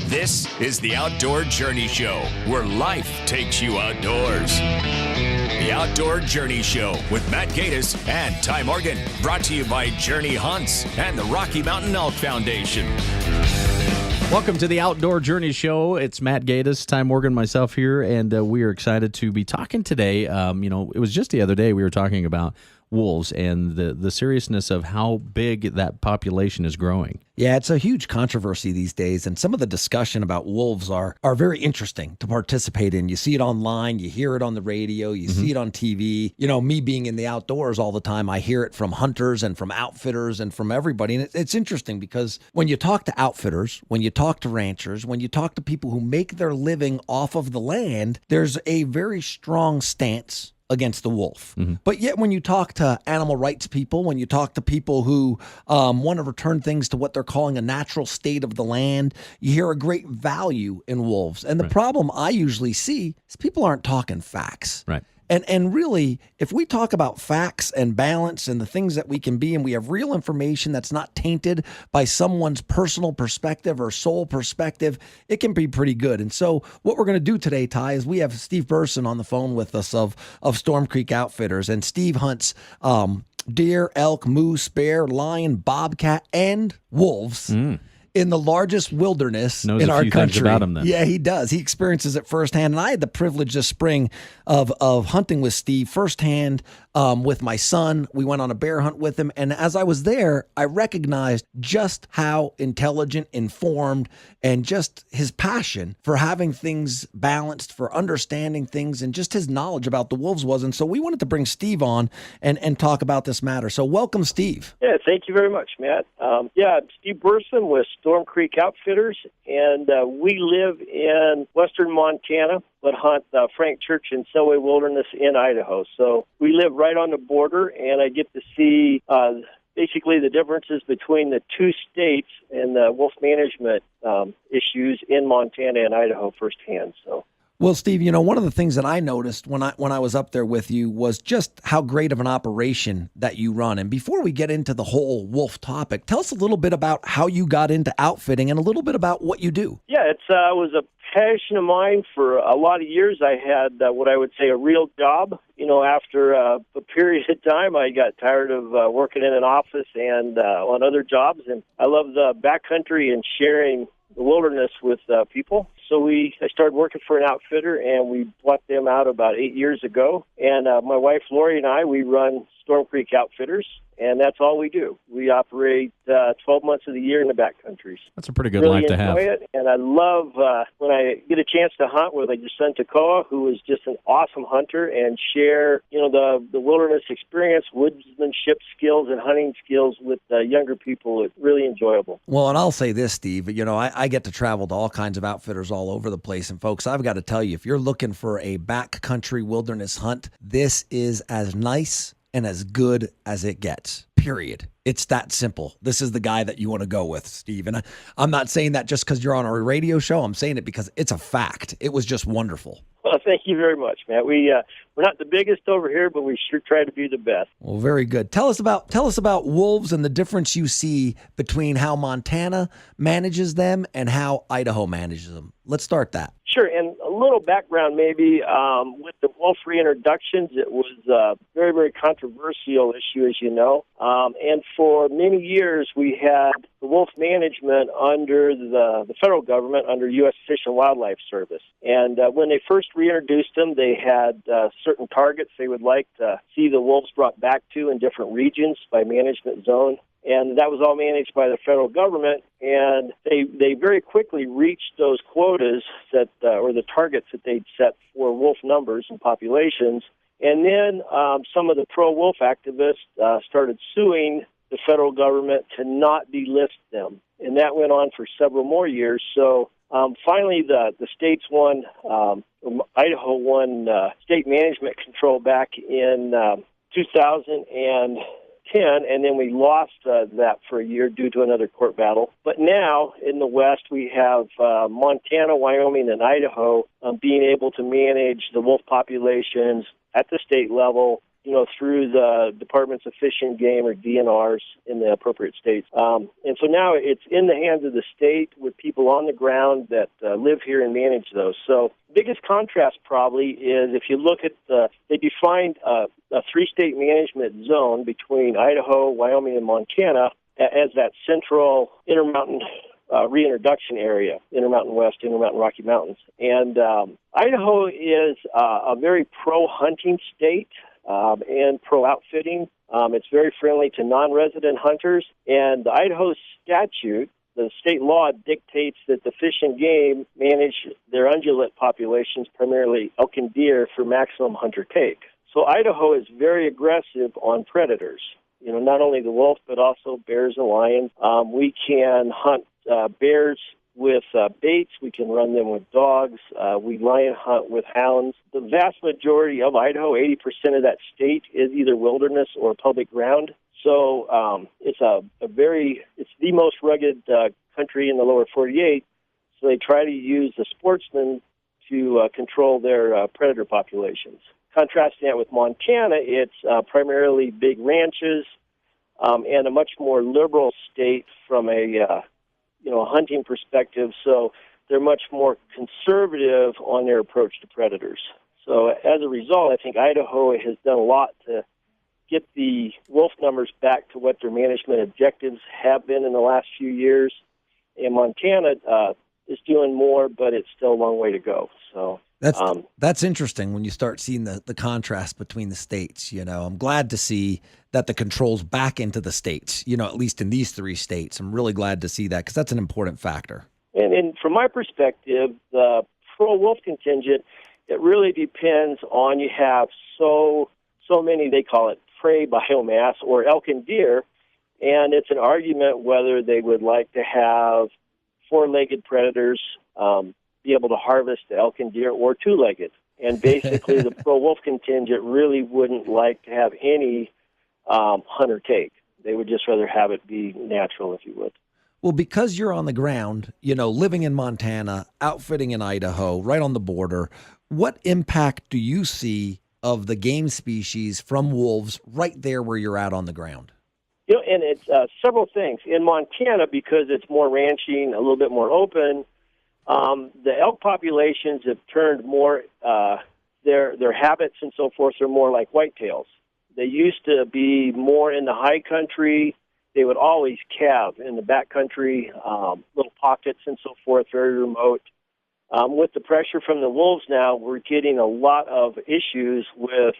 This is the Outdoor Journey Show, where life takes you outdoors. The Outdoor Journey Show with Matt Gaddis and Ty Morgan, brought to you by Journey Hunts and the Rocky Mountain Elk Foundation. Welcome to the Outdoor Journey Show. It's Matt Gaddis, Ty Morgan, myself here, and we are excited to be talking today. It was just the other day we were talking about wolves and the seriousness of how big that population is growing. Yeah, it's a huge controversy these days, and some of the discussion about wolves are very interesting to participate in. You see it online, you hear it on the radio, you see it on TV. You know, me being in the outdoors all the time, I hear it from hunters and from outfitters and from everybody. And it's interesting because when you talk to outfitters, when you talk to ranchers, when you talk to people who make their living off of the land, there's a very strong stance against the wolf. But yet when you talk to animal rights people, when you talk to people who want to return things to what they're calling a natural state of the land, you hear a great value in wolves. And the problem I usually see is people aren't talking facts. Right. And really, if we talk about facts and balance and the things that we can be, and we have real information that's not tainted by someone's personal perspective or soul perspective, it can be pretty good. And so what we're going to do today, Ty, is we have Steve Burson on the phone with us of Storm Creek Outfitters. And Steve hunts deer, elk, moose, bear, lion, bobcat, and wolves. In the largest wilderness Knows in a our few country. things about him then. Yeah, he does. He experiences it firsthand. And I had the privilege this spring of hunting with Steve firsthand with my son. We went on a bear hunt with him. And as I was there, I recognized just how intelligent, informed, and just his passion for having things balanced, for understanding things, and just his knowledge about the wolves was. And so we wanted to bring Steve on and talk about this matter. So welcome, Steve. Yeah, thank you very much, Matt. I'm Steve Burson with Storm Creek Outfitters, and we live in western Montana, but hunt Frank Church and Selway Wilderness in Idaho. So we live right on the border, and I get to see basically the differences between the two states and the wolf management issues in Montana and Idaho firsthand. So. Well, Steve, you know, one of the things that I noticed when I was up there with you was just how great of an operation that you run. And before we get into the whole wolf topic, tell us a little bit about how you got into outfitting and a little bit about what you do. Yeah, it was a passion of mine for a lot of years. I had what I would say a real job. You know, after a period of time, I got tired of working in an office and on other jobs. And I love the backcountry and sharing the wilderness with people. So I started working for an outfitter, and we bought them out about 8 years ago. And my wife, Lori, and I, we run Storm Creek Outfitters, and that's all we do. We operate 12 months of the year in the backcountries. That's a pretty good really life to have. Enjoy it, and I love when I get a chance to hunt with your son Takoa, who is just an awesome hunter, and share, you know, the wilderness experience, woodsmanship skills, and hunting skills with younger people. It's really enjoyable. Well, and I'll say this, Steve, you know, I get to travel to all kinds of outfitters all over the place. And folks, I've got to tell you, if you're looking for a backcountry wilderness hunt, this is as nice and as good as it gets, period. It's that simple. This is the guy that you want to go with, Steve. And I'm not saying that just because you're on a radio show. I'm saying it because it's a fact. It was just wonderful. Well, thank you very much, Matt. We're not the biggest over here, but we sure try to be the best. Well, very good. Tell us about wolves and the difference you see between how Montana manages them and how Idaho manages them. Let's start that. Sure, and a little background maybe. With the wolf reintroductions, it was a very, very controversial issue, as you know. And for many years, we had the wolf management under the federal government, under U.S. Fish and Wildlife Service. And when they first reintroduced them, they had certain targets they would like to see the wolves brought back to in different regions by management zone. And that was all managed by the federal government, and they very quickly reached those quotas that or the targets that they'd set for wolf numbers and populations. And then some of the pro-wolf activists started suing the federal government to not delist them, and that went on for several more years. So finally, the states won. Idaho won state management control back in 2010, and then we lost that for a year due to another court battle. But now, in the West, we have Montana, Wyoming, and Idaho being able to manage the wolf populations at the state level through the Departments of Fish and Game, or DNRs, in the appropriate states. And so now it's in the hands of the state with people on the ground that live here and manage those. So biggest contrast probably is if you look at they defined a three-state management zone between Idaho, Wyoming, and Montana as that central Intermountain reintroduction area, Intermountain West, Intermountain Rocky Mountains. And Idaho is a very pro-hunting state and pro-outfitting. It's very friendly to non-resident hunters. And the Idaho statute, the state law, dictates that the Fish and Game manage their ungulate populations, primarily elk and deer, for maximum hunter take. So Idaho is very aggressive on predators. Not only the wolf, but also bears and lions. We can hunt bears with baits. We can run them with dogs. We lion hunt with hounds. The vast majority of Idaho, 80% of that state, is either wilderness or public ground. So it's it's the most rugged country in the lower 48. So they try to use the sportsmen to control their predator populations. Contrasting that with Montana, it's primarily big ranches and a much more liberal state from a hunting perspective. So they're much more conservative on their approach to predators. So as a result, I think Idaho has done a lot to get the wolf numbers back to what their management objectives have been in the last few years. And Montana is doing more, but it's still a long way to go. So that's interesting when you start seeing the contrast between the states. I'm glad to see that the control's back into the states, at least in these three states. I'm really glad to see that because that's an important factor. And from my perspective, the pro-wolf contingent, it really depends on you have so many, they call it prey biomass, or elk and deer, and it's an argument whether they would like to have four-legged predators be able to harvest the elk and deer, or two-legged. And basically, the pro-wolf contingent really wouldn't like to have any hunter take. They would just rather have it be natural, if you would. Well, because you're on the ground, living in Montana, outfitting in Idaho, right on the border, what impact do you see of the game species from wolves right there where you're at on the ground? And it's several things. In Montana, because it's more ranching, a little bit more open, the elk populations have turned more, their habits and so forth are more like whitetails. They used to be more in the high country. They would always calve in the back country, little pockets and so forth, very remote. With the pressure from the wolves now, we're getting a lot of issues with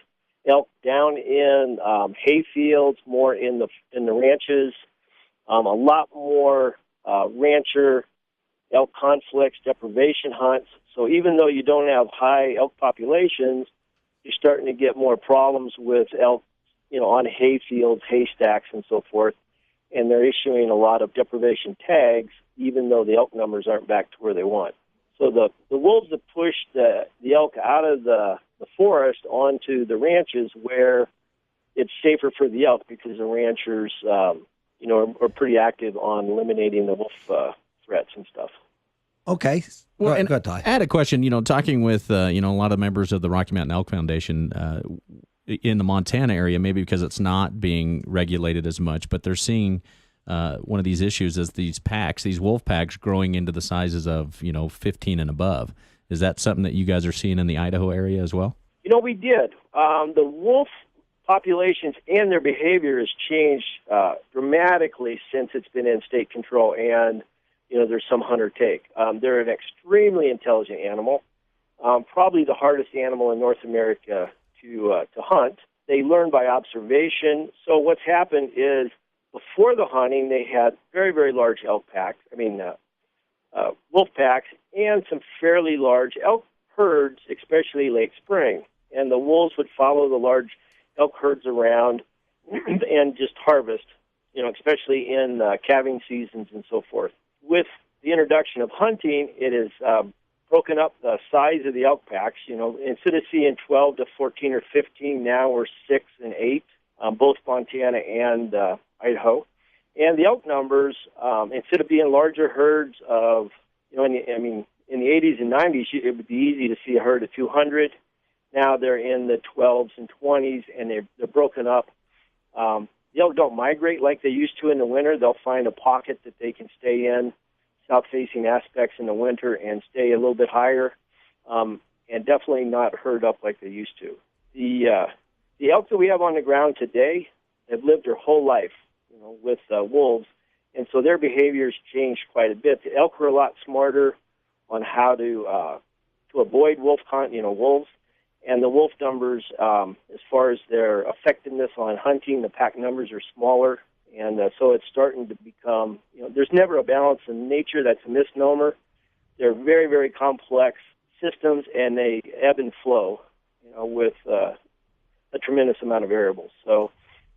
elk down in hay fields, more in the ranches, a lot more rancher elk conflicts, deprivation hunts. So even though you don't have high elk populations, you're starting to get more problems with elk, on hay fields, hay stacks, and so forth. And they're issuing a lot of deprivation tags, even though the elk numbers aren't back to where they want. So the wolves have pushed the elk out of the forest onto the ranches where it's safer for the elk, because the ranchers, are pretty active on eliminating the wolf threats and stuff. Okay. Well, go ahead, Ty. I had a question, talking with, a lot of members of the Rocky Mountain Elk Foundation in the Montana area, maybe because it's not being regulated as much, but they're seeing one of these issues is these wolf packs growing into the sizes of, 15 and above. Is that something that you guys are seeing in the Idaho area as well? We did. The wolf populations and their behavior has changed dramatically since it's been in state control, and there's some hunter take. They're an extremely intelligent animal, probably the hardest animal in North America to hunt. They learn by observation. So what's happened is, before the hunting, they had very, very large wolf packs, and some fairly large elk herds, especially late spring. And the wolves would follow the large elk herds around and just harvest, especially in calving seasons and so forth. With the introduction of hunting, it has broken up the size of the elk packs. Instead of seeing 12 to 14 or 15, now we're 6 and 8, both Montana and Idaho. And the elk numbers, instead of being larger herds of, in the 80s and 90s, it would be easy to see a herd of 200. Now they're in the 12s and 20s, and they're broken up. The elk don't migrate like they used to in the winter. They'll find a pocket that they can stay in, south-facing aspects in the winter, and stay a little bit higher, and definitely not herd up like they used to. The elk that we have on the ground today have lived their whole life, with wolves, and so their behavior's changed quite a bit. The elk were a lot smarter on how to avoid wolves, and the wolf numbers, as far as their effectiveness on hunting, the pack numbers are smaller, and so it's starting to become, there's never a balance in nature. That's a misnomer. They're very, very complex systems, and they ebb and flow, with a tremendous amount of variables. So,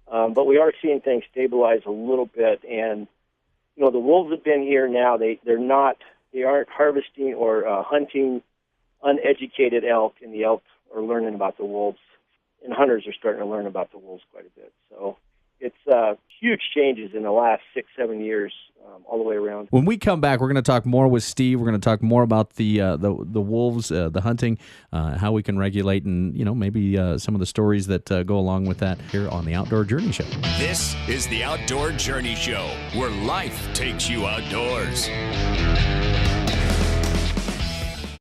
but we are seeing things stabilize a little bit, and the wolves have been here now. They aren't harvesting or hunting uneducated elk, and the elk are learning about the wolves, and hunters are starting to learn about the wolves quite a bit. So it's huge changes in the last 6-7 years, all the way around. When we come back, we're going to talk more with Steve. We're going to talk more about the wolves, the hunting, how we can regulate, and maybe some of the stories that go along with that here on the Outdoor Journey Show. This is the Outdoor Journey Show, where life takes you outdoors.